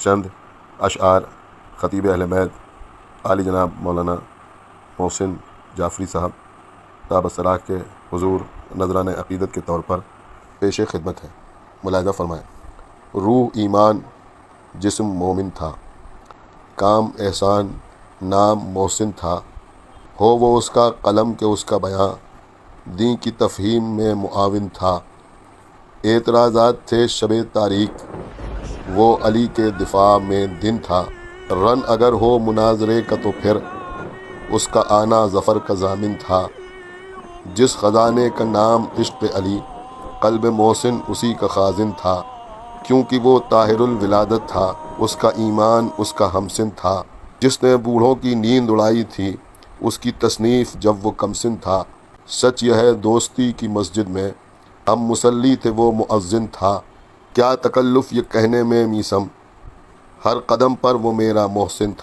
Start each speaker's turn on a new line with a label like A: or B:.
A: چند اشعار خطیب اہل بیت عالی جناب مولانا محسن جعفری صاحب طاب الثراء کے حضور نذرانہ عقیدت کے طور پر پیش خدمت ہے۔ ملاحظہ فرمائیں۔ روح ایمان، جسم مومن تھا، کام احسان، نام محسن تھا، ہو وہ اس کا قلم کہ اس کا بیاں دین کی تفہیم میں معاون تھا۔ اعتراضات تھے شب تاریک، وہ علی کے دفاع میں دن تھا۔ رن اگر ہو مناظرے کا تو پھر اس کا آنا ظفر کا ضامن تھا۔ جس خزانے کا نام عشق علی، قلب محسن اسی کا خازن تھا۔ کیونکہ وہ طاہر الولادت تھا، اس کا ایمان اس کا ہمسن تھا۔ جس نے بوڑھوں کی نیند اڑائی تھی، اس کی تصنیف جب وہ کمسن تھا۔ سچ یہ ہے دوستی کی مسجد میں ہم مصلی تھے، وہ مؤذن تھا۔ کیا تکلف یہ کہنے میں میسم، ہر قدم پر وہ میرا محسن تھا۔